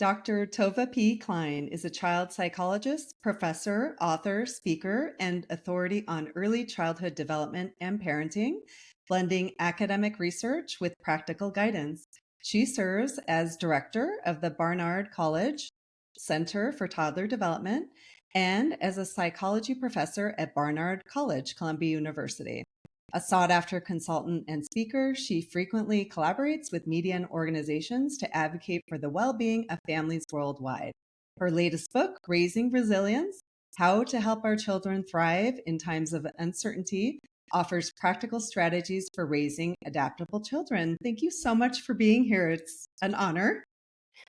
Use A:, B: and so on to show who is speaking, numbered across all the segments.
A: Dr. Tovah P. Klein is a child psychologist, professor, author, speaker, and authority on early childhood development and parenting, blending academic research with practical guidance. She serves as director of the Barnard College Center for Toddler Development and as a psychology professor at Barnard College, Columbia University. A sought-after consultant and speaker, she frequently collaborates with media and organizations to advocate for the well-being of families worldwide. Her latest book, Raising Resilience: How to Help Our Children Thrive in Times of Uncertainty, offers practical strategies for raising adaptable children. Thank you so much for being here. It's an honor.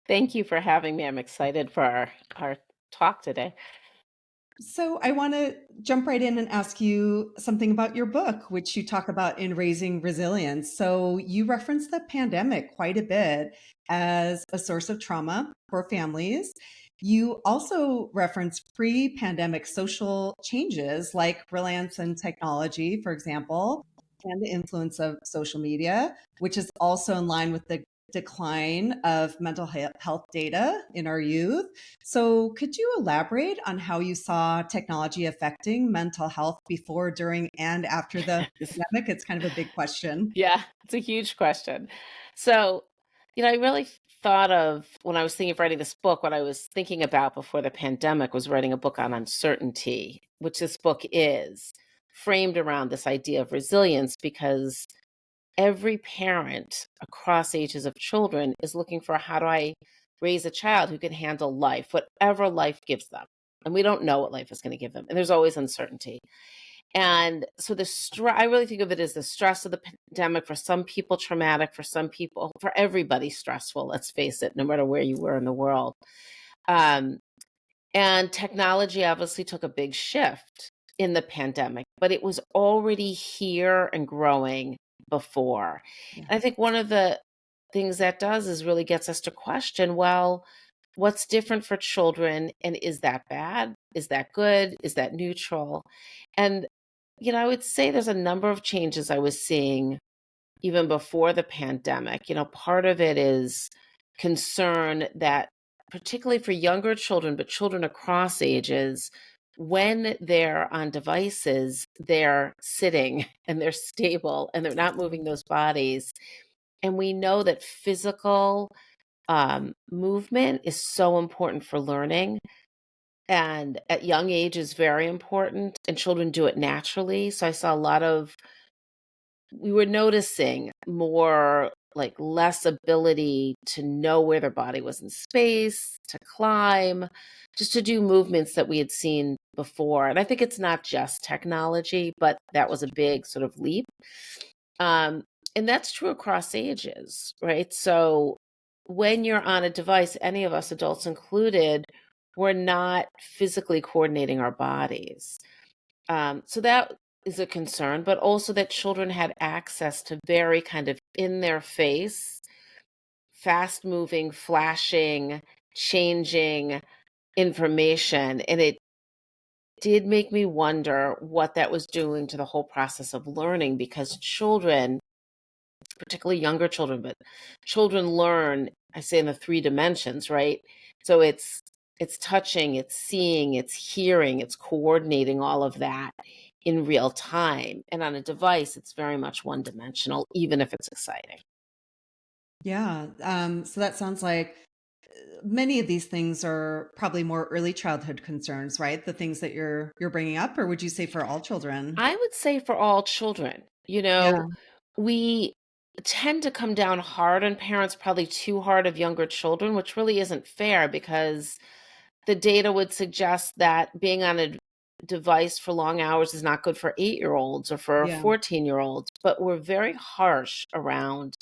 B: Thank you for having me. I'm excited for our talk today.
A: So I want to jump right in and ask you something about your book, which you talk about in Raising Resilience. So you reference the pandemic quite a bit as a source of trauma for families. You also reference pre-pandemic social changes like reliance on technology, for example, and the influence of social media, which is also in line with the decline of mental health data in our youth. So, could you elaborate on how you saw technology affecting mental health before, during, and after the pandemic? It's kind of a big question.
B: Yeah, it's a huge question. So, I really thought of when I was thinking of writing this book, what I was thinking about before the pandemic was writing a book on uncertainty, which this book is framed around this idea of resilience because every parent across ages of children is looking for how do I raise a child who can handle life, whatever life gives them. And we don't know what life is going to give them. And there's always uncertainty. And so I really think of it as the stress of the pandemic, for some people traumatic, for some people, for everybody stressful, let's face it, no matter where you were in the world. Um, and technology obviously took a big shift in the pandemic, but it was already here and growing before.
A: Yeah.
B: And I think one of the things that does is really gets us to question, well, what's different for children? And is that bad? Is that good? Is that neutral? And, I would say there's a number of changes I was seeing even before the pandemic. Part of it is concern that, particularly for younger children, but children across ages, when they're on devices, they're sitting and they're stable and they're not moving those bodies. And we know that physical movement is so important for learning. And at young age is very important, and children do it naturally. So I saw we were noticing more like less ability to know where their body was in space, to climb, just to do movements that we had seen before. And I think it's not just technology, but that was a big sort of leap. And that's true across ages, right? So when you're on a device, any of us adults included, we're not physically coordinating our bodies. So that is a concern, but also that children had access to very kind of in their face, fast moving, flashing, changing information. And it did make me wonder what that was doing to the whole process of learning, because children, particularly younger children, but children learn, I say, in the three dimensions, right? So it's touching, it's seeing, it's hearing, it's coordinating all of that in real time. And on a device, it's very much one dimensional, even if it's exciting.
A: Yeah. So that sounds like many of these things are probably more early childhood concerns, right? The things that you're bringing up, or would you say for all children?
B: I would say for all children,
A: Yeah.
B: we tend to come down hard on parents, probably too hard of younger children, which really isn't fair because the data would suggest that being on a device for long hours is not good for 8-year-olds or for
A: Yeah.
B: 14-year-olds, but we're very harsh around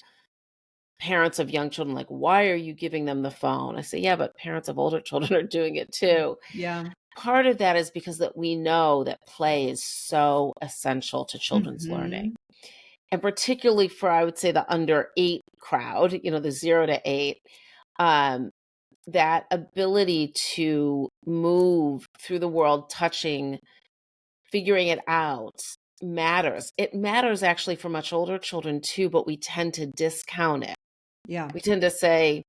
B: parents of young children. Like, why are you giving them the phone? I say, yeah, but parents of older children are doing it too.
A: Yeah.
B: Part of that is because that we know that play is so essential to children's learning.
A: Hmm.
B: And particularly for, I would say, the under 8 crowd, the 0 to 8, um, that ability to move through the world, touching, figuring it out matters. It matters actually for much older children too, but we tend to discount it.
A: Yeah.
B: We tend to say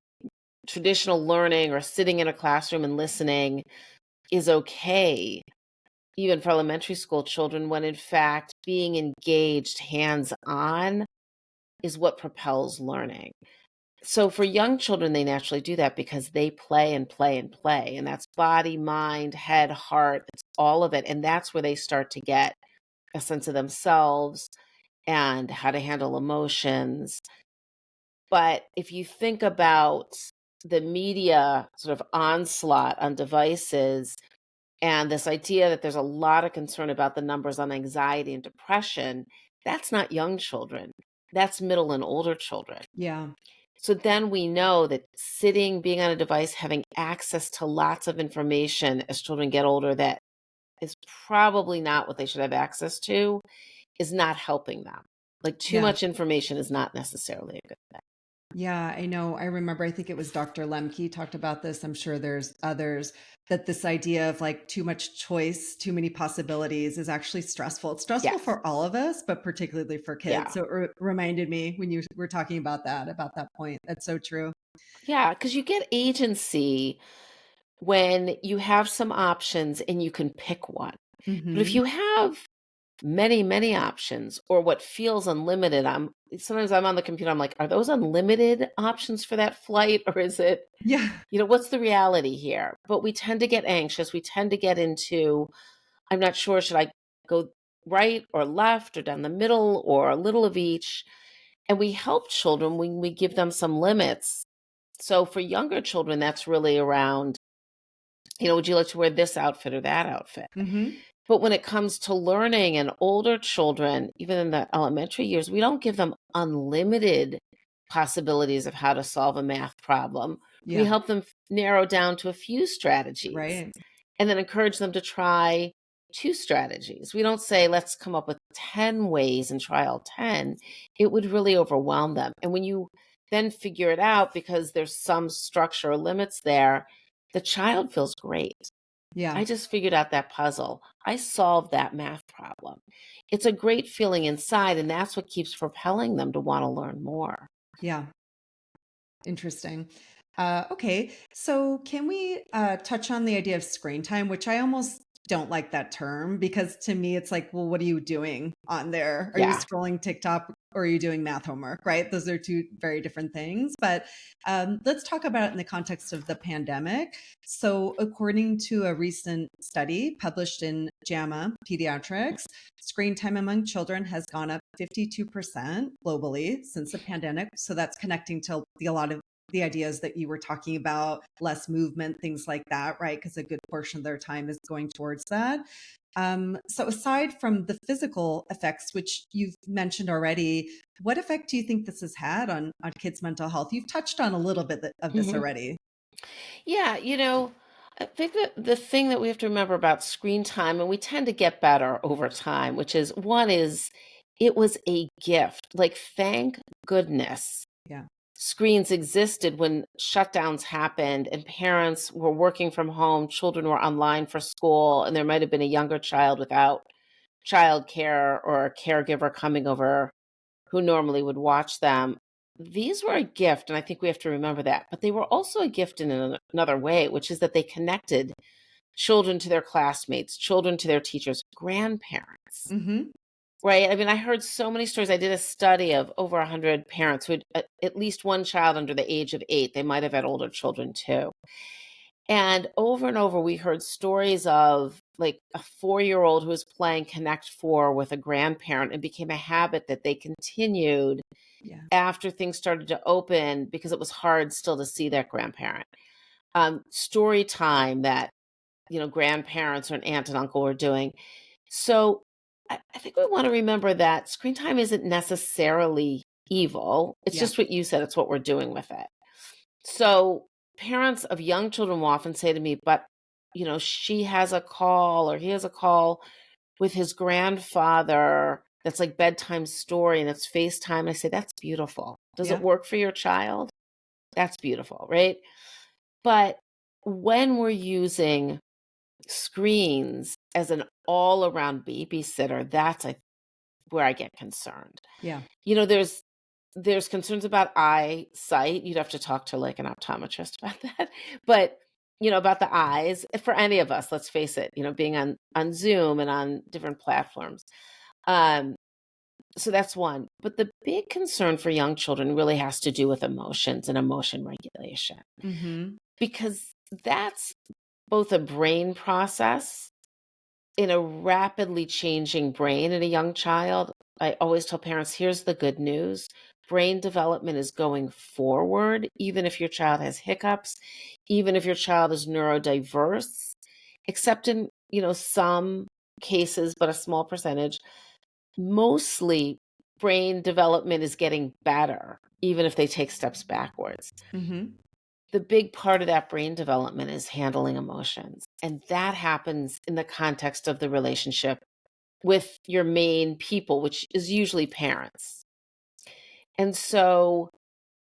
B: traditional learning or sitting in a classroom and listening is okay, even for elementary school children, when in fact being engaged hands on is what propels learning. So for young children, they naturally do that because they play and play and play. And that's body, mind, head, heart, it's all of it. And that's where they start to get a sense of themselves and how to handle emotions. But if you think about the media sort of onslaught on devices and this idea that there's a lot of concern about the numbers on anxiety and depression, that's not young children. That's middle and older children.
A: Yeah.
B: So then we know that sitting, being on a device, having access to lots of information as children get older that is probably not what they should have access to is not helping them. Like too
A: Yeah.
B: much information is not necessarily a good thing.
A: Yeah, I know. I remember, I think it was Dr. Lemke talked about this. I'm sure there's others, that this idea of like too much choice, too many possibilities is actually stressful. It's stressful
B: Yes.
A: for all of us, but particularly for kids.
B: Yeah.
A: So it reminded me when you were talking about that point. That's so true.
B: Yeah. Because you get agency when you have some options and you can pick one. But if
A: Hmm.
B: you have many, many options or what feels unlimited, sometimes I'm on the computer, I'm like, are those unlimited options for that flight? Or is it,
A: Yeah.
B: what's the reality here? But we tend to get anxious. We tend to get into, I'm not sure, should I go right or left or down the middle or a little of each? And we help children when we give them some limits. So for younger children, that's really around, would you like to wear this outfit or that outfit?
A: Hmm.
B: But when it comes to learning and older children, even in the elementary years, we don't give them unlimited possibilities of how to solve a math problem. We
A: Yeah.
B: help them narrow down to a few strategies
A: Right.
B: and then encourage them to try two strategies. We don't say, let's come up with 10 ways and try all 10. It would really overwhelm them. And when you then figure it out because there's some structure or limits there, the child feels great.
A: Yeah.
B: I just figured out that puzzle. I solved that math problem. It's a great feeling inside, and that's what keeps propelling them to want to learn more.
A: Yeah. Interesting. Okay, so can we touch on the idea of screen time, which I almost don't like that term because to me it's like, well, what are you doing on there? Are you
B: Yeah.
A: scrolling TikTok or are you doing math homework, right? Those are two very different things. But let's talk about it in the context of the pandemic. So, according to a recent study published in JAMA Pediatrics, screen time among children has gone up 52% globally since the pandemic. So that's connecting to a lot of the ideas that you were talking about, less movement, things like that, right? Because a good portion of their time is going towards that. So aside from the physical effects, which you've mentioned already, what effect do you think this has had on kids' mental health? You've touched on a little bit of this
B: hmm
A: already.
B: Yeah, I think that the thing that we have to remember about screen time, and we tend to get better over time, which is one is it was a gift. Like, thank goodness
A: Yeah.
B: screens existed when shutdowns happened and parents were working from home, children were online for school, and there might have been a younger child without childcare or a caregiver coming over who normally would watch them. These were a gift, and I think we have to remember that. But they were also a gift in another way, which is that they connected children to their classmates, children to their teachers, grandparents.
A: Hmm.
B: Right. I mean, I heard so many stories. I did a study of over 100 parents who had at least one child under the age of 8. They might have had older children too. And over, we heard stories of like a 4-year-old who was playing Connect Four with a grandparent and became a habit that they continued
A: Yeah.
B: after things started to open because it was hard still to see that grandparent. Story time that, grandparents or an aunt and uncle were doing. So I think we want to remember that screen time isn't necessarily evil. It's
A: Yeah.
B: just what you said, it's what we're doing with it. So parents of young children will often say to me, but she has a call or he has a call with his grandfather that's like bedtime story and it's FaceTime. I say, that's beautiful. Does it
A: Yeah.
B: work for your child? That's beautiful, right? But when we're using screens as an all around babysitter, that's where I get concerned.
A: Yeah.
B: There's there's concerns about eyesight. You'd have to talk to, like, an optometrist about that. But, about the eyes, for any of us, let's face it, being on Zoom and on different platforms. Um, so that's one. But the big concern for young children really has to do with emotions and emotion regulation,
A: Mhm.
B: because that's both a brain process in a rapidly changing brain in a young child. I always tell parents, here's the good news. Brain development is going forward, even if your child has hiccups, even if your child is neurodiverse, except in, some cases, but a small percentage. Mostly brain development is getting better, even if they take steps backwards.
A: Mhm.
B: The big part of that brain development is handling emotions. And that happens in the context of the relationship with your main people, which is usually parents. And so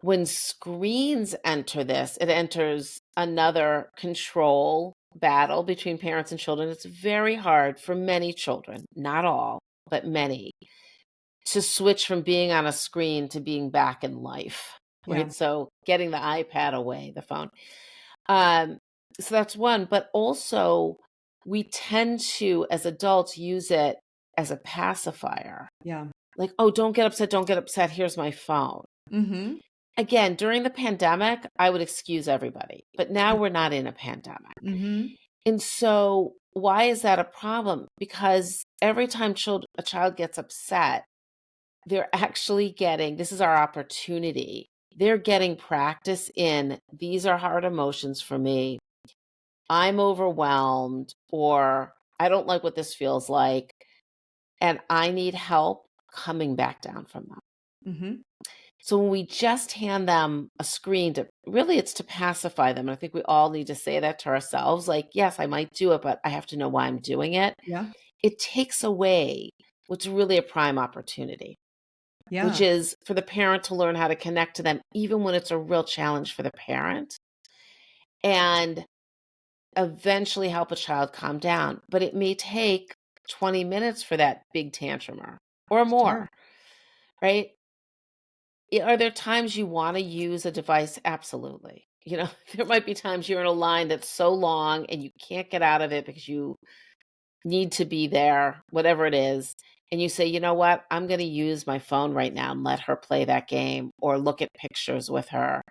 B: when screens enter this, it enters another control battle between parents and children. It's very hard for many children, not all, but many, to switch from being on a screen to being back in life,
A: Yeah.
B: right? So getting the iPad away, the phone. Um, so that's one, but also we tend to, as adults, use it as a pacifier.
A: Yeah.
B: Like, oh, don't get upset, don't get upset. Here's my phone.
A: Mhm.
B: Again, during the pandemic, I would excuse everybody, but now we're not in a pandemic.
A: Mhm.
B: And so, why is that a problem? Because every time a child gets upset, they're actually getting, this is our opportunity. They're getting practice in, these are hard emotions for me. I'm overwhelmed, or I don't like what this feels like, and I need help coming back down from them.
A: Mhm.
B: So when we just hand them a screen to, really, it's to pacify them. And I think we all need to say that to ourselves. Like, yes, I might do it, but I have to know why I'm doing it.
A: Yeah.
B: It takes away what's really a prime opportunity, which
A: Yeah.
B: is for the parent to learn how to connect to them, even when it's a real challenge for the parent, and eventually help a child calm down. But it may take 20 minutes for that big tantrumer or
A: Sure.
B: more, right? Are there times you wanna use a device? Absolutely. There might be times you're in a line that's so long and you can't get out of it because you need to be there, whatever it is, and you say, "You know what? I'm gonna use my phone right now and let her play that game or look at pictures with her."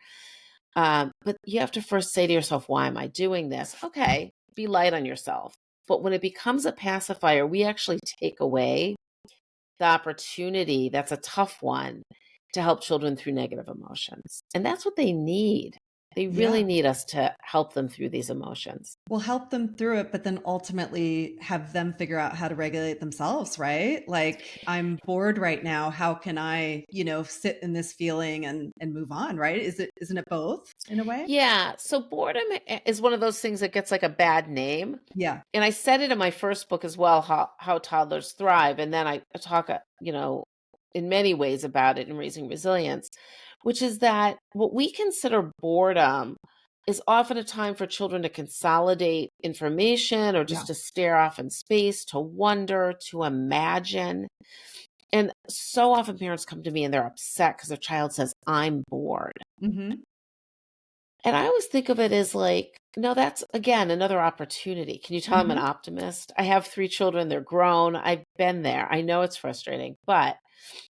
B: But you have to first say to yourself, "Why am I doing this?" Okay, be light on yourself. But when it becomes a pacifier, we actually take away the opportunity, that's a tough one, to help children through negative emotions. And that's what they need. They really
A: Yeah.
B: need us to help them through these emotions.
A: We'll help them through it, but then ultimately have them figure out how to regulate themselves, right? Like, I'm bored right now. How can I, sit in this feeling and move on, right? Isn't it both in a way?
B: Yeah. So boredom is one of those things that gets like a bad name.
A: Yeah.
B: And I said it in my first book as well, how toddlers thrive. And then I talk, in many ways about it in Raising Resilience, which is that what we consider boredom is often a time for children to consolidate information or
A: Yeah.
B: just to stare off in space, to wonder, to imagine. And so often parents come to me and they're upset because their child says, I'm bored.
A: Mhm.
B: And I always think of it as like, no, that's again another opportunity. Can you tell I'm an
A: Mhm.
B: optimist? I have 3 children, they're grown. I've been there. I know it's frustrating. But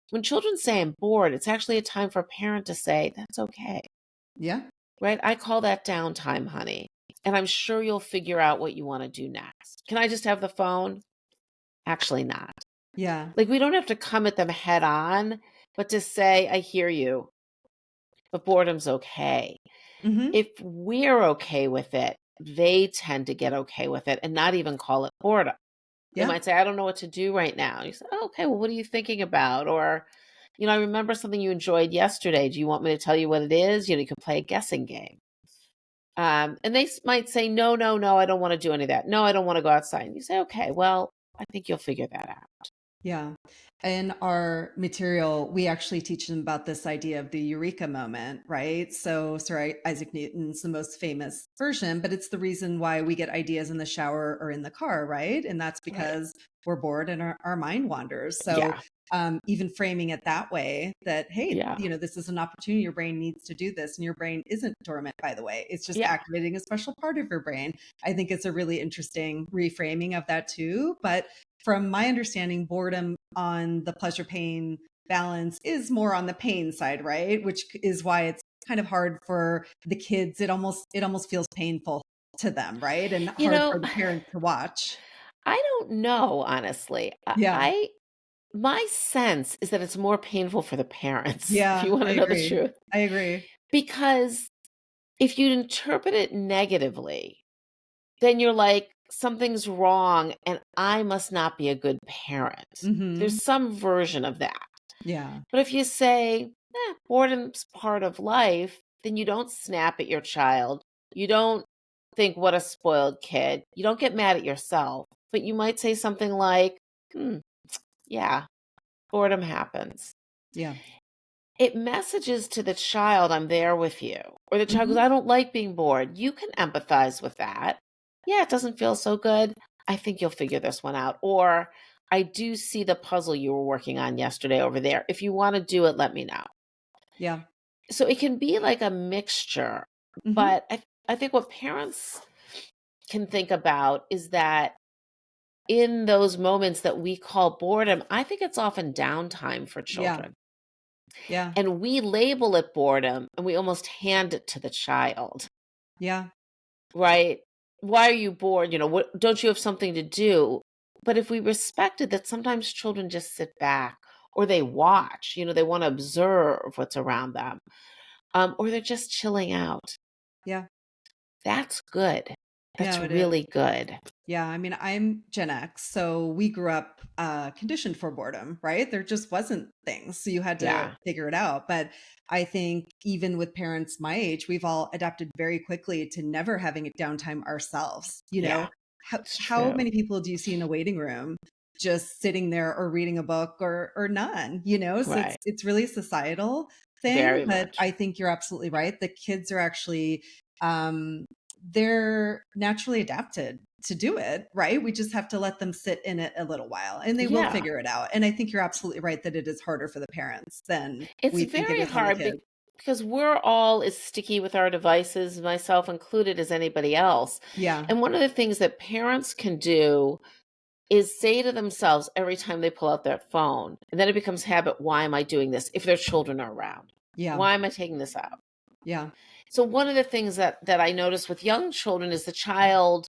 B: when children say I'm bored, it's actually a time for a parent to say, that's okay.
A: Yeah.
B: Right? I call that downtime, honey. And I'm sure you'll figure out what you want to do next. Can I just have the phone? Actually, not.
A: Yeah.
B: Like, we don't have to come at them head on, but to say, I hear you, but boredom's okay.
A: Mhm.
B: If we're okay with it, they tend to get okay with it and not even call it boredom. They
A: Yeah.
B: might say, I don't know what to do right now. You say, oh, okay, well, what are you thinking about? Or, I remember something you enjoyed yesterday. Do you want me to tell you what it is? You can play a guessing game. And they might say, no, no, no, I don't want to do any of that. No, I don't want to go outside. And you say, okay, well, I think you'll figure that out.
A: Yeah. In our material, we actually teach them about this idea of the eureka moment, right? So, Sir Isaac Newton's the most famous version, but it's the reason why we get ideas in the shower or in the car, right? And that's
B: Right.
A: because we're bored and our mind wanders. So,
B: Yeah.
A: even framing it that way, that, hey,
B: Yeah.
A: this is an opportunity. Your brain needs to do this. And your brain isn't dormant, by the way. It's just
B: Yeah.
A: activating a special part of your brain. I think it's a really interesting reframing of that too. But from my understanding, boredom on the pleasure pain balance is more on the pain side, right? Which is why it's kind of hard for the kids. It almost feels painful to them, right? And
B: You
A: hard
B: know,
A: for the parents to watch.
B: I don't know, honestly.
A: Yeah.
B: My sense is that it's more painful for the parents, if you
A: Yeah,
B: want
A: I
B: to know the
A: agree.
B: truth.
A: I agree.
B: Because if you interpret it negatively, then you're like, something's wrong and I must not be a good parent. There's
A: Mhm.
B: some version of that.
A: Yeah.
B: But if you say, boredom's part of life, then you don't snap at your child. You don't think, what a spoiled kid. You don't get mad at yourself. But you might say something like, yeah, boredom happens.
A: Yeah.
B: It messages to the child, I'm there with you. Or the child goes,
A: Mhm.
B: I don't like being bored. You can empathize with that. Yeah, it doesn't feel so good. I think you'll figure this one out. Or I do see the puzzle you were working on yesterday over there. If you want to do it, let me know.
A: Yeah.
B: So it can be like a mixture.
A: Mhm.
B: But I think what parents can think about is that in those moments that we call boredom, I think it's often downtime for
A: Yeah.
B: children.
A: Yeah.
B: And we label it boredom and we almost hand it to the child,
A: Yeah.
B: right? Why are you bored? What, don't you have something to do? But if we respected that sometimes children just sit back or they watch, they want to observe what's around them, or they're just chilling out.
A: Yeah.
B: That's good. That's
A: No, it is.
B: really good.
A: Yeah, I mean, I'm Gen X, so we grew up conditioned for boredom, right? There just wasn't things, so you had to
B: Yeah.
A: figure it out. But I think even with parents my age, we've all adapted very quickly to never having a downtime ourselves.
B: Yeah. It's
A: How
B: true.
A: many people do you see in a waiting room just sitting there or reading a book or none? So
B: Right.
A: it's really a societal thing.
B: Very
A: But
B: much.
A: I think you're absolutely right. The kids are actually um, they're naturally adapted to do it, right? We just have to let them sit in it a little while and they will
B: Yeah.
A: figure it out. And I think you're absolutely right that it is harder for the parents than
B: It's
A: we think it
B: very
A: is on the
B: hard
A: kids.
B: because we're all as sticky with our devices, myself included, as anybody else.
A: Yeah.
B: And one of the things that parents can do is say to themselves every time they pull out their phone, and then it becomes habit, why am I doing this? If their children are around,
A: Yeah.
B: why am I taking this out?
A: Yeah.
B: So one of the things that I notice with young children is the child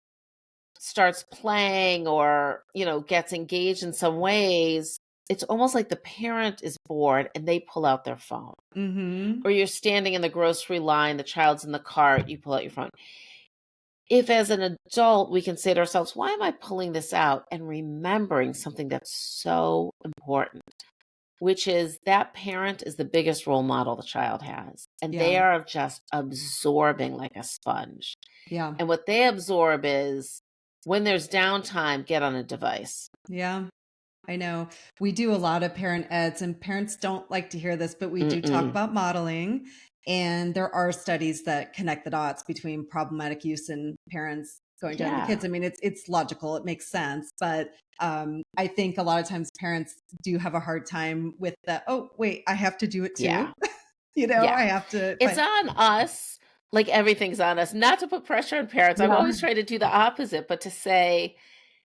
B: starts playing or, gets engaged in some ways. It's almost like the parent is bored and they pull out their phone.
A: Mhm.
B: Or you're standing in the grocery line, the child's in the cart, you pull out your phone. If as an adult we can say to ourselves, why am I pulling this out? And remembering something that's so important, which is that parent is the biggest role model the child has. And they
A: Yeah.
B: are just absorbing like a sponge.
A: Yeah.
B: And what they absorb is when there's downtime, get on a device.
A: Yeah. I know we do a lot of parent eds, and parents don't like to hear this, but we do talk
B: Mm-mm.
A: about modeling. And there are studies that connect the dots between problematic use and parents going down the
B: Yeah.
A: kids. I mean, it's logical, it makes sense, but I think a lot of times parents do have a hard time with the, oh wait, I have to do it too.
B: Yeah. Yeah.
A: I have to
B: It's
A: find.
B: on us, like everything's on us, not to put pressure on parents. I've
A: Yeah,
B: always tried to do the opposite, but to say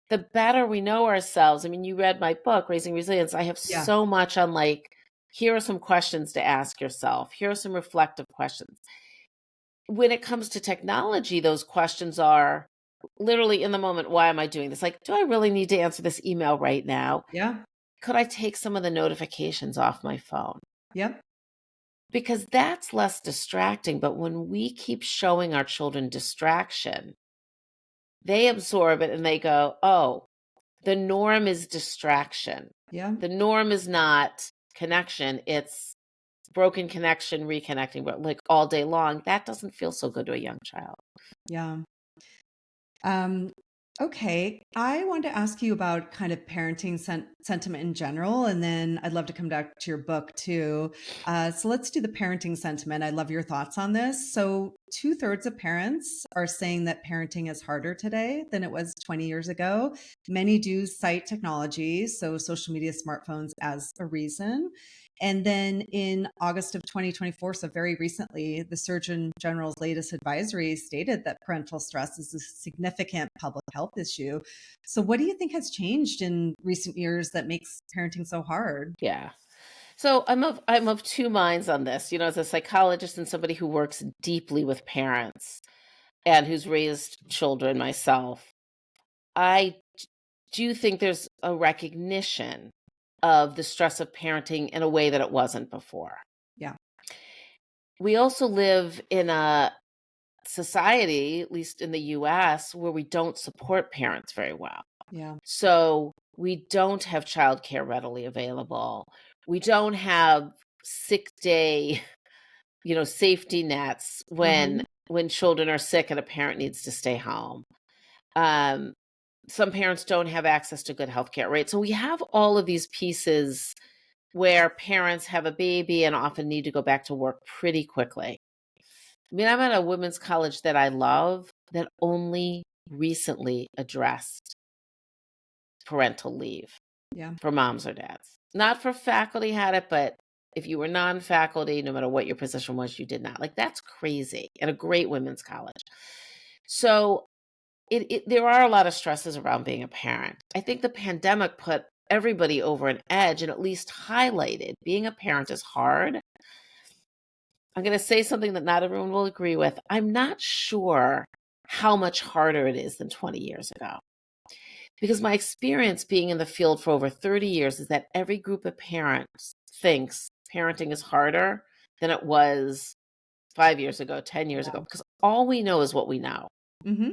B: the better we know ourselves. I mean, you read my book, Raising Resilience. I have
A: yeah,
B: so much on like, here are some questions to ask yourself. Here are some reflective questions. When it comes to technology, those questions are literally in the moment, why am I doing this? Like, do I really need to answer this email right now?
A: yeah,
B: Could I take some of the notifications off my phone?
A: yep,
B: Because that's less distracting. But when we keep showing our children distraction, they absorb it and they go, oh, the norm is distraction.
A: yeah,
B: The norm is not connection. It's broken connection, reconnecting, but like all day long. That doesn't feel so good to a young child.
A: yeah. Um, Okay, I want to ask you about kind of parenting sentiment in general, and then I'd love to come back to your book too. So let's do the parenting sentiment. I love your thoughts on this. So, two-thirds of parents are saying that parenting is harder today than it was 20 years ago. Many do cite technology, so social media, smartphones, as a reason. And then in August of 2024, so very recently, the Surgeon General's latest advisory stated that parental stress is a significant public health issue. So, what do you think has changed in recent years that makes parenting so hard?
B: Yeah. So I'm of two minds on this. As a psychologist and somebody who works deeply with parents and who's raised children myself, I do think there's a recognition of the stress of parenting in a way that it wasn't before.
A: Yeah,
B: We also live in a society, at least in the US, where we don't support parents very well.
A: yeah.
B: So we don't have childcare readily available. We don't have sick day, safety nets when
A: Uh-huh.
B: children are sick and a parent needs to stay home. Um, some parents don't have access to good healthcare, right? So we have all of these pieces where parents have a baby and often need to go back to work pretty quickly. I mean, I'm at a women's college that I love that only recently addressed parental leave
A: Yeah.
B: for moms or dads. Not for faculty had it, but if you were non-faculty, no matter what your position was, you did not. Like that's crazy and a great women's college. So there are a lot of stresses around being a parent. I think the pandemic put everybody over an edge and at least highlighted being a parent is hard. I'm going to say something that not everyone will agree with. I'm not sure how much harder it is than 20 years ago. Because my experience being in the field for over 30 years is that every group of parents thinks parenting is harder than it was 5 years ago, 10 years ago, because all we know is what we know.
A: Mm-hmm.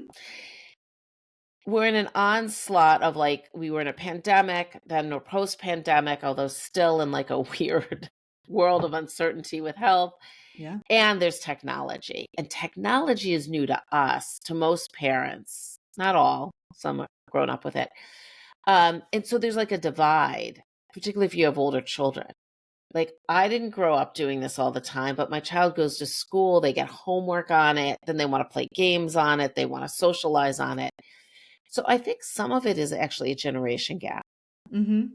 B: We're in an onslaught of like, we were in a pandemic, then we're post pandemic, although still in like a weird world of uncertainty with health.
A: Yeah.
B: And there's technology. And technology is new to us, to most parents, not all, some are grown up with it. And so there's like a divide, particularly if you have older children. Like I didn't grow up doing this all the time, but my child goes to school, they get homework on it, then they want to play games on it, they want to socialize on it. So I think some of it is actually a generation gap.
A: Mm-hmm.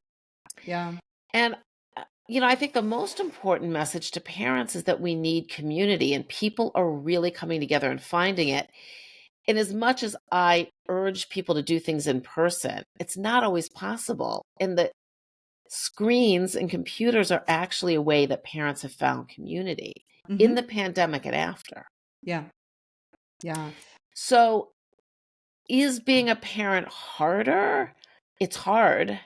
A: Yeah.
B: And I think the most important message to parents is that we need community and people are really coming together and finding it. And as much as I urge people to do things in person, it's not always possible. And the screens and computers are actually a way that parents have found community in
A: Mm-hmm.
B: the pandemic and after.
A: Yeah. Yeah.
B: So, is being a parent harder? It's hard.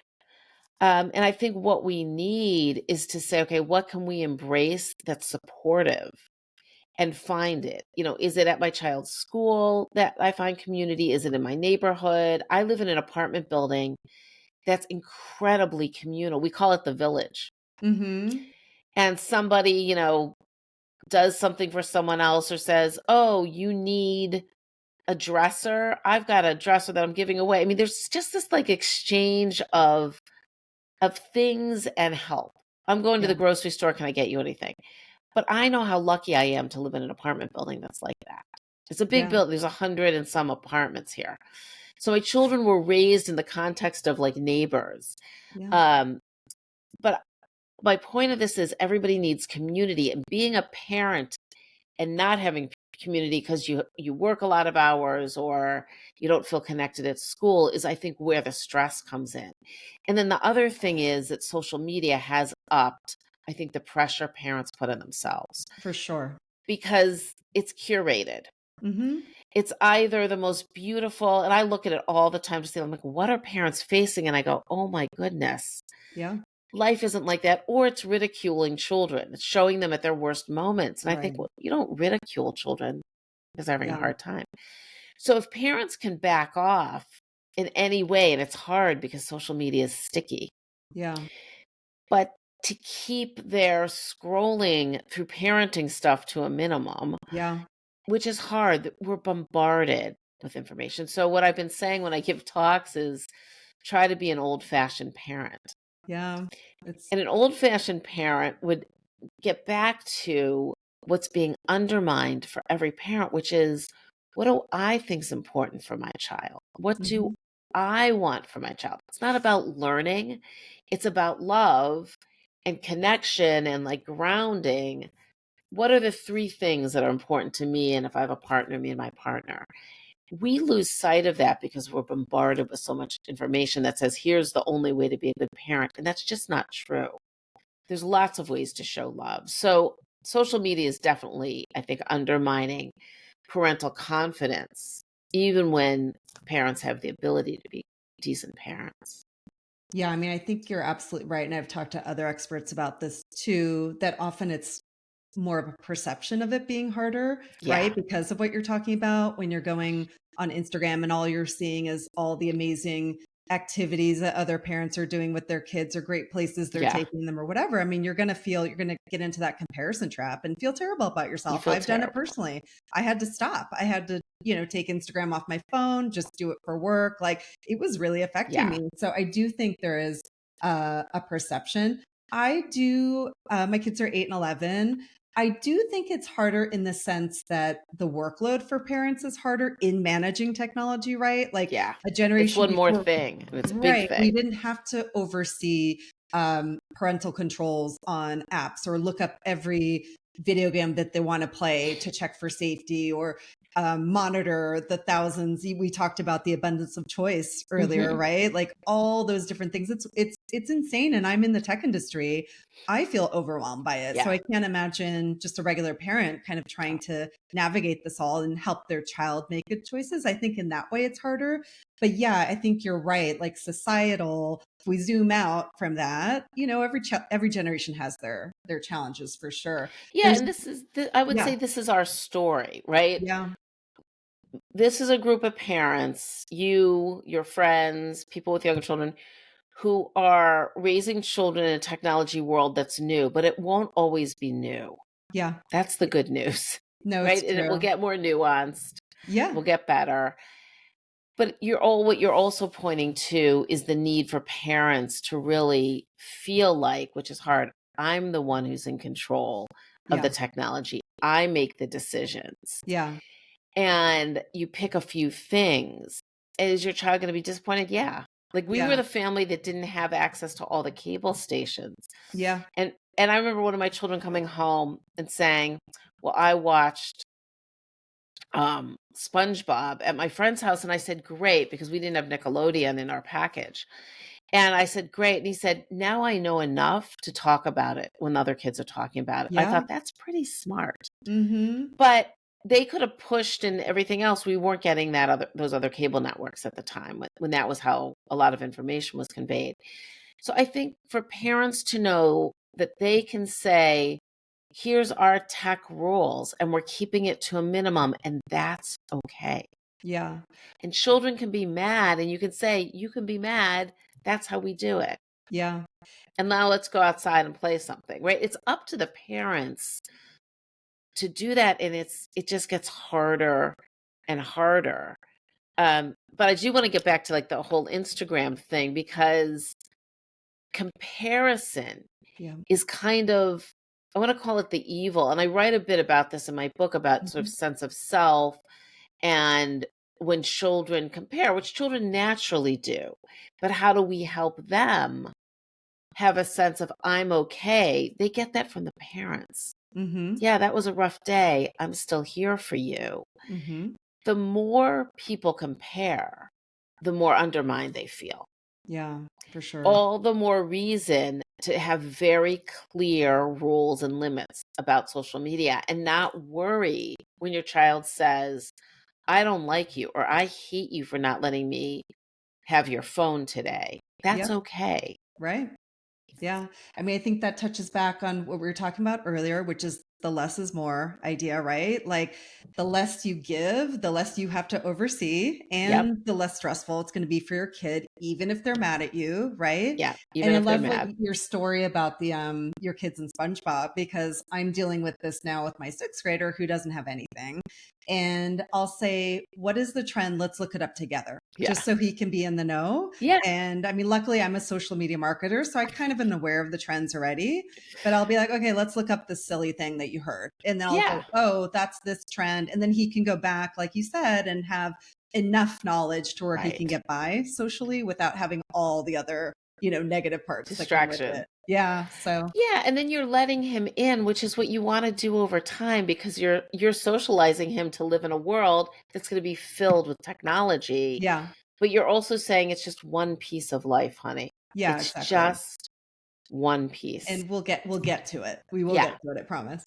B: And I think what we need is to say, okay, what can we embrace that's supportive and find it? Is it at my child's school that I find community? Is it in my neighborhood? I live in an apartment building that's incredibly communal. We call it the village.
A: Mm-hmm.
B: And somebody, does something for someone else or says, oh, you need a dresser. I've got a dresser that I'm giving away. I mean, there's just this like exchange of things and help. I'm going to the
A: Yeah.
B: grocery store. Can I get you anything? But I know how lucky I am to live in an apartment building that's like that. It's a big
A: Yeah.
B: building. There's 100 and some apartments here. So my children were raised in the context of like neighbors.
A: Yeah.
B: Um, but my point of this is everybody needs community and being a parent and not having community because you work a lot of hours or you don't feel connected at school is I think where the stress comes in. And then the other thing is that social media has upped I think the pressure parents put on themselves
A: For sure.
B: because it's curated.
A: Mm-hmm.
B: It's either the most beautiful, and I look at it all the time to see, I'm like, what are parents facing? And I go, oh my goodness,
A: Yeah.
B: life isn't like that. Or it's ridiculing children. It's showing them at their worst moments. And I think,
A: Right.
B: well, you don't ridicule children because they're having a
A: Yeah.
B: hard time. So if parents can back off in any way, and it's hard because social media is sticky,
A: Yeah.
B: but to keep their scrolling through parenting stuff to a minimum,
A: Yeah.
B: which is hard, we're bombarded with information. So what I've been saying when I give talks is try to be an old-fashioned parent.
A: Yeah. It's
B: And an old-fashioned parent would get back to what's being undermined for every parent, which is, what do I think is important for my child? What do
A: mhm.
B: I want for my child? It's not about learning, it's about love and connection and like grounding. What are the three things that are important to me? And if I have a partner, me and my partner. We lose sight of that because we're bombarded with so much information that says, here's the only way to be a good parent. And that's just not true. There's lots of ways to show love. So social media is definitely, I think, undermining parental confidence, even when parents have the ability to be decent parents.
A: Yeah, I mean, I think you're absolutely right. And I've talked to other experts about this too, that often it's more of a perception of it being harder,
B: Yeah,
A: right? Because of what you're talking about when you're going on Instagram and all you're seeing is all the amazing activities that other parents are doing with their kids or great places they're
B: yeah,
A: taking them or whatever. I mean, you're going to get into that comparison trap and feel terrible about
B: you
A: yourself.
B: feel
A: I've done it
B: terrible.
A: personally. I had to stop. I had to, take Instagram off my phone, just do it for work. Like it was really affecting
B: Yeah,
A: me. So I do think there is a perception. I do, my kids are 8 and 11. I do think it's harder in the sense that the workload for parents is harder in managing technology, right? Like
B: yeah.
A: a
B: It's
A: generation
B: one more
A: before,
B: thing, and it's a big
A: right? We
B: thing.
A: didn't have to oversee parental controls on apps or look up every video game that they want to play to check for safety or monitor the thousands. We talked about the abundance of choice earlier,
B: Hmm.
A: right? Like all those different things. It's insane. And I'm in the tech industry. I feel overwhelmed by it. So
B: Yeah.
A: I can't imagine just a regular parent kind of trying to navigate this all and help their child make good choices. I think in that way it's harder. But yeah, I think you're right. Like societal, if we zoom out from that, every generation has their challenges for sure.
B: Yeah,
A: There's
B: and this is I would
A: yeah,
B: say this is our story, right?
A: yeah,
B: This is a group of parents, you, your friends, people with younger children who are raising children in a technology world that's new, but it won't always be new.
A: yeah.
B: That's the good news,
A: No,
B: right?
A: it's
B: And it will
A: true.
B: get more nuanced,
A: Yeah,
B: will get better. But what you're also pointing to is the need for parents to really feel like, which is hard, I'm the one who's in control of the
A: yeah,
B: technology. I make the decisions.
A: yeah,
B: And you pick a few things. Is your child going to be disappointed? Yeah. Like we were
A: yeah,
B: the family that didn't have access to all the cable stations.
A: yeah,
B: And I remember one of my children coming home and saying, "Well, I watched SpongeBob at my friend's house." And I said, "Great," because we didn't have Nickelodeon in our package. And I said, "Great." And he said, "Now I know enough to talk about it when other kids are talking about it." I
A: yeah.
B: thought that's pretty smart.
A: Mm-hmm.
B: But they could have pushed and everything else. We weren't getting those other cable networks at the time when that was how a lot of information was conveyed. So I think for parents to know that they can say, here's our tech rules and we're keeping it to a minimum and that's okay.
A: Yeah,
B: And children can be mad and you can say, you can be mad. That's how we do it.
A: yeah,
B: And now let's go outside and play something, right? It's up to the parents to do that, and it just gets harder and harder. But I do want to get back to like the whole Instagram thing because comparison
A: yeah.
B: is kind of, I want to call it the evil. And I write a bit about this in my book about sort of
A: Mhm.
B: sense of self and when children compare, which children naturally do. But how do we help them have a sense of I'm okay? They get that from the parents.
A: Mhm.
B: Yeah, that was a rough day. I'm still here for you.
A: Mhm.
B: The more people compare, the more undermined they feel.
A: Yeah, for sure.
B: All the more reason to have very clear rules and limits about social media and not worry when your child says, I don't like you or I hate you for not letting me have your phone today. That's
A: Yep,
B: okay.
A: right. Yeah. I mean, I think that touches back on what we were talking about earlier, which is the less is more idea, right? Like the less you give, the less you have to oversee
B: Yep.
A: and the less stressful it's going to be for your kid, even if they're mad at you, right?
B: Yeah.
A: And
B: Even
A: I
B: if they're
A: love
B: mad.
A: your story about the your kids in SpongeBob because I'm dealing with this now with my sixth grader who doesn't have anything. and I'll say, what is the trend? Let's look it up together,
B: Yeah.
A: just so he can be in the know.
B: Yeah.
A: And I mean, luckily I'm a social media marketer, so I kind of am aware of the trends already, but I'll be like, okay, let's look up this silly thing that you heard. And then I'll
B: Yeah.
A: go, oh, that's this trend. And then he can go back, like you said, and have enough knowledge to where he can
B: Right.
A: get by socially without having all the other, negative parts that come with
B: Distraction.
A: it. Yeah. So
B: Yeah, and then you're letting him in, which is what you wanna do over time because you're socializing him to live in a world that's gonna be filled with technology,
A: yeah.
B: but you're also saying it's just one piece of life, honey.
A: Yeah,
B: It's
A: exactly.
B: just one piece.
A: And we'll get to it. We will get
B: Yeah,
A: to it, I promise.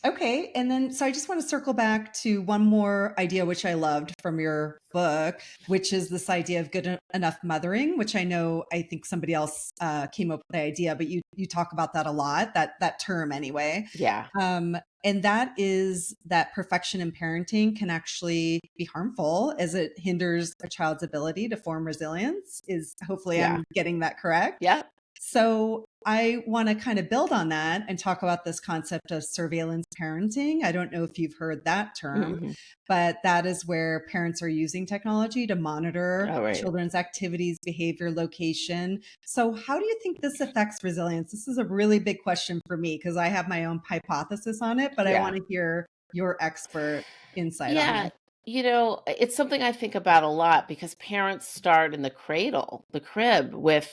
A: Okay, and then so I just want to circle back to one more idea which I loved from your book, which is this idea of enough mothering, which I think somebody else came up with the idea, but you talk about that a lot, that term anyway.
B: yeah,
A: And that is that perfection in parenting can actually be harmful as it hinders a child's ability to form resilience. Is hopefully
B: yeah,
A: I'm getting that correct.
B: yeah,
A: So I want to kind of build on that and talk about this concept of surveillance parenting. I don't know if you've heard that term,
B: mhm.
A: but that is where parents are using technology to monitor
B: Oh, right.
A: children's activities, behavior, location. So, how do you think this affects resilience? This is a really big question for me because I have my own hypothesis on it, but I want
B: Yeah.
A: to hear your expert insight on
B: Yeah,
A: this.
B: it's something I think about a lot because parents start in the cradle, the crib with,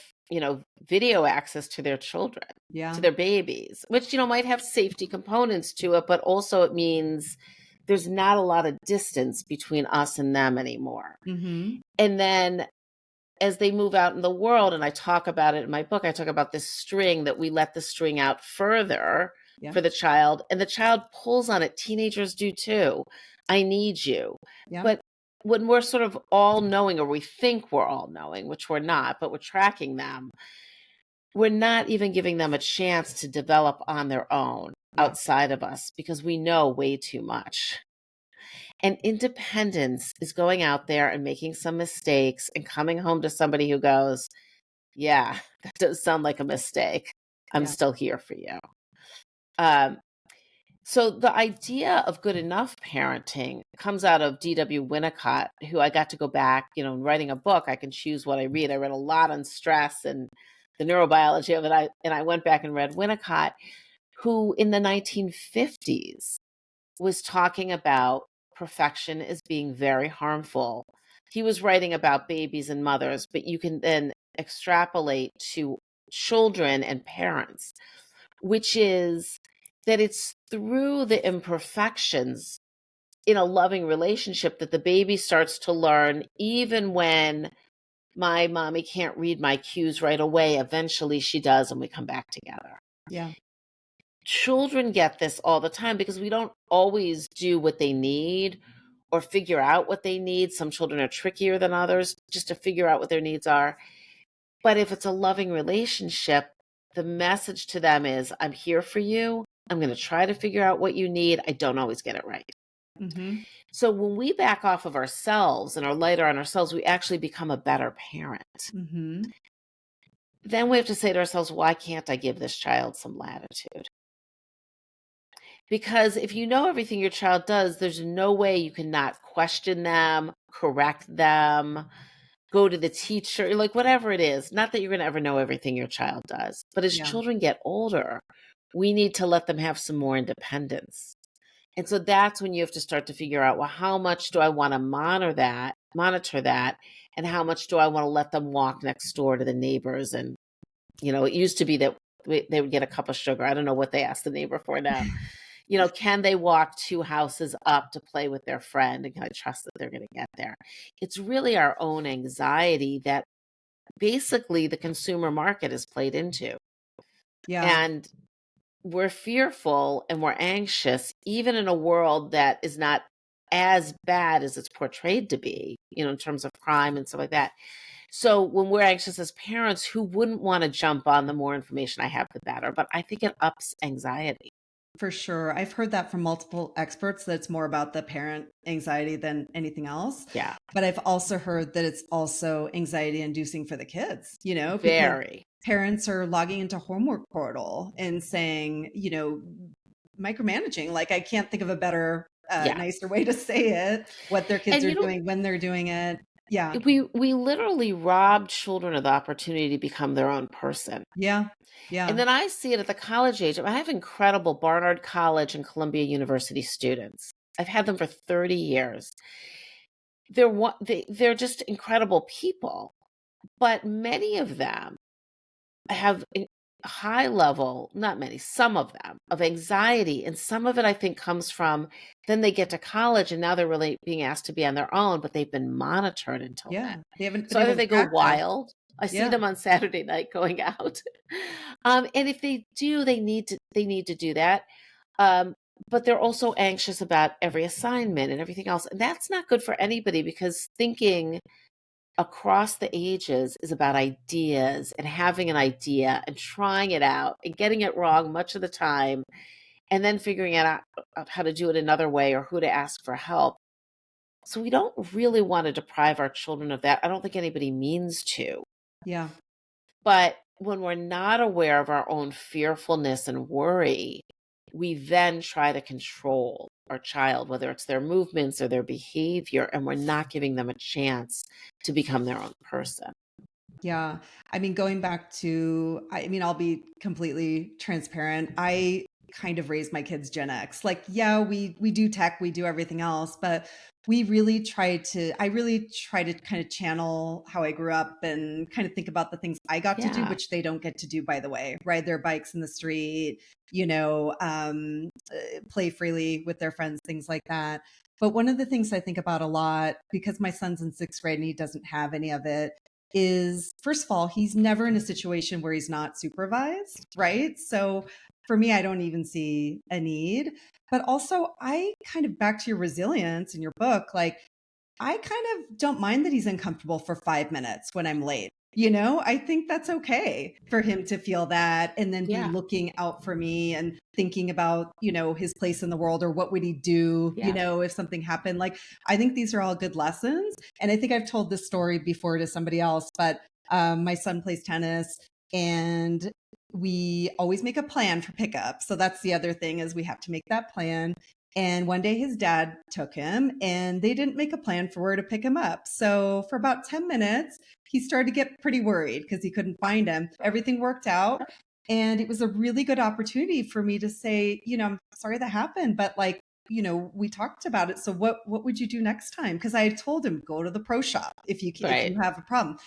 B: video access to their children, to
A: Yeah.
B: their babies, which, might have safety components to it, but also it means there's not a lot of distance between us and them anymore.
A: Mm-hmm.
B: And then as they move out in the world, and I talk about it in my book, I talk about this string that we let the string out further
A: Yeah.
B: for the child, and the child pulls on it. Teenagers do too. I need you.
A: Yeah.
B: But when we're sort of all knowing, or we think we're all knowing, which we're not, but we're tracking them, we're not even giving them a chance to develop on their own
A: Yeah.
B: outside of us because we know way too much. And independence is going out there and making some mistakes and coming home to somebody who goes, yeah, that does sound like a mistake. I'm
A: Yeah.
B: still here for you. Um, so the idea of good enough parenting comes out of D.W. Winnicott, who I got to go back, in writing a book, I can choose what I read. I read a lot on stress and the neurobiology of it. And I went back and read Winnicott, who in the 1950s was talking about perfection as being very harmful. He was writing about babies and mothers, but you can then extrapolate to children and parents, which is that it's through the imperfections in a loving relationship that the baby starts to learn, even when my mommy can't read my cues right away, eventually she does, and we come back together.
A: Yeah.
B: Children get this all the time because we don't always do what they need or figure out what they need. Some children are trickier than others just to figure out what their needs are. But if it's a loving relationship, the message to them is, I'm here for you. I'm going to try to figure out what you need. I don't always get it right.
A: Mm-hmm.
B: So when we back off of ourselves and are lighter on ourselves, we actually become a better parent.
A: Mm-hmm.
B: Then we have to say to ourselves, why can't I give this child some latitude? Because if you know everything your child does, there's no way you can not question them, correct them, go to the teacher, like whatever it is. Not that you're going to ever know everything your child does, but as
A: Yeah.
B: children get older, we need to let them have some more independence. And so that's when you have to start to figure out, well, how much do I want to monitor that, and how much do I want to let them walk next door to the neighbors? And, it used to be that they would get a cup of sugar. I don't know what they ask the neighbor for now. Can they walk 2 houses up to play with their friend, and can I trust that they're going to get there? It's really our own anxiety that basically the consumer market is played into.
A: Yeah.
B: And we're fearful and we're anxious, even in a world that is not as bad as it's portrayed to be, in terms of crime and stuff like that. So when we're anxious as parents, who wouldn't want to jump on the more information I have, the better? But I think it ups anxiety.
A: For sure. I've heard that from multiple experts that it's more about the parent anxiety than anything else.
B: Yeah,
A: But I've also heard that it's also anxiety inducing for the kids, because
B: very.
A: parents are logging into homework portal and saying, micromanaging. Like, I can't think of a better
B: Yeah.
A: nicer way to say it, what their kids
B: And
A: are
B: you know,
A: doing, when they're doing it. Yeah.
B: we literally rob children of the opportunity to become their own person.
A: Yeah.
B: And
A: Yeah.
B: then I see it at the college age. I have incredible Barnard College and Columbia University students. I've had them for 30 years. They're just incredible people, but many of them have a high level, not many, some of them, of anxiety. And some of it, I think, comes from then they get to college and now they're really being asked to be on their own, but they've been monitored until then.
A: Yeah. They haven't been
B: So either
A: able to
B: they go
A: practice.
B: wild. I see
A: Yeah.
B: them on Saturday night going out. And if they do, they need to do that. Um, but they're also anxious about every assignment and everything else. And that's not good for anybody because thinking across the ages is about ideas and having an idea and trying it out and getting it wrong much of the time and then figuring out how to do it another way or who to ask for help. So we don't really want to deprive our children of that. I don't think anybody means to.
A: Yeah.
B: But when we're not aware of our own fearfulness and worry, we then try to control our child, whether it's their movements or their behavior, and we're not giving them a chance to become their own person.
A: Yeah. I mean, going back to, I mean, I'll be completely transparent. I kind of raised my kids Gen X. Like, yeah, we do tech, we do everything else, but I really try to kind of channel how I grew up and kind of think about the things I got to do,
B: Yeah.
A: which they don't get to do, by the way. Ride their bikes in the street, play freely with their friends, things like that. But one of the things I think about a lot, because my son's in sixth grade and he doesn't have any of it, is first of all, he's never in a situation where he's not supervised, right? So for me, I don't even see a need. But also, I kind of back to your resilience in your book, like I kind of don't mind that he's uncomfortable for 5 minutes when I'm late. I think that's okay for him to feel that and then be
B: Yeah.
A: looking out for me and thinking about, his place in the world or what would he do,
B: Yeah.
A: if something happened. Like, I think these are all good lessons. And I think I've told this story before to somebody else, but my son plays tennis and we always make a plan for pickup. So that's the other thing is we have to make that plan. And one day his dad took him and they didn't make a plan for where to pick him up. So for about 10 minutes, he started to get pretty worried because he couldn't find him. Everything worked out. And it was a really good opportunity for me to say, I'm sorry that happened, but like, we talked about it. So what would you do next time? Because I had told him, go to the pro shop if
B: Right.
A: you have a problem.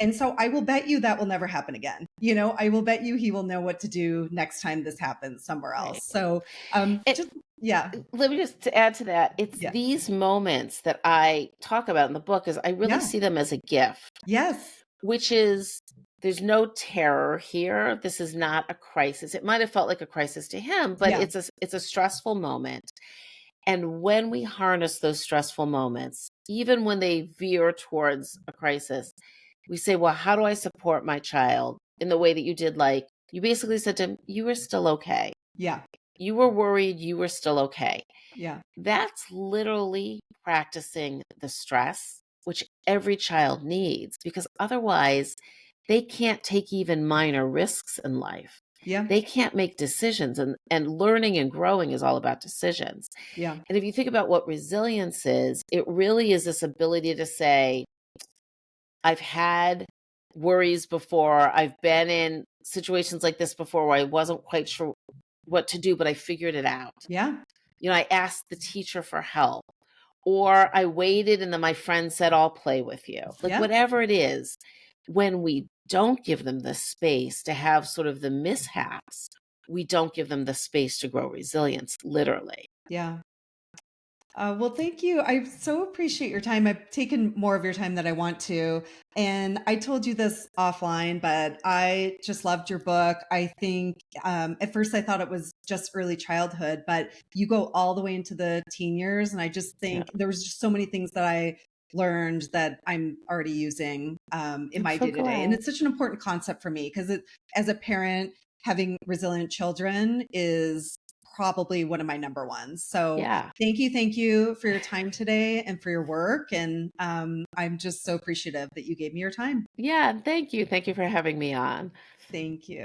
A: And so I will bet you that will never happen again. I will bet you he will know what to do next time this happens somewhere
B: Right.
A: else. So
B: It,
A: just yeah.
B: let me just to add to that. It's
A: Yeah.
B: these moments that I talk about in the book is I really
A: Yeah.
B: see them as a gift,
A: Yes.
B: which is there's no terror here. This is not a crisis. It might have felt like a crisis to him, but
A: Yeah.
B: it's a stressful moment. And when we harness those stressful moments, even when they veer towards a crisis, we say, well, how do I support my child in the way that you did? Like you basically said to him, you were still okay.
A: Yeah.
B: You were worried, you were still okay.
A: Yeah.
B: That's literally practicing the stress, which every child needs, because otherwise they can't take even minor risks in life.
A: Yeah.
B: They can't make decisions, and learning and growing is all about decisions.
A: Yeah.
B: And if you think about what resilience is, it really is this ability to say, I've had worries before. I've been in situations like this before where I wasn't quite sure what to do, but I figured it out.
A: Yeah.
B: I asked the teacher for help, or I waited and then my friend said, I'll play with you. Like,
A: Yeah.
B: whatever it is, when we don't give them the space to have sort of the mishaps, we don't give them the space to grow resilience, literally.
A: Yeah. Well, thank you. I so appreciate your time. I've taken more of your time than I want to. And I told you this offline, but I just loved your book. I think at first I thought it was just early childhood, but you go all the way into the teen years. And I just
B: Yeah.
A: think there was just so many things that I learned that I'm already using in
B: I'm
A: my
B: so
A: day to day. And
B: glad.
A: it's such an important concept for me because as a parent, having resilient children is probably one of my number ones. So
B: Yeah.
A: thank you for your time today and for your work. And I'm just so appreciative that you gave me your time.
B: Yeah. Thank you. Thank you for having me on.
A: Thank you.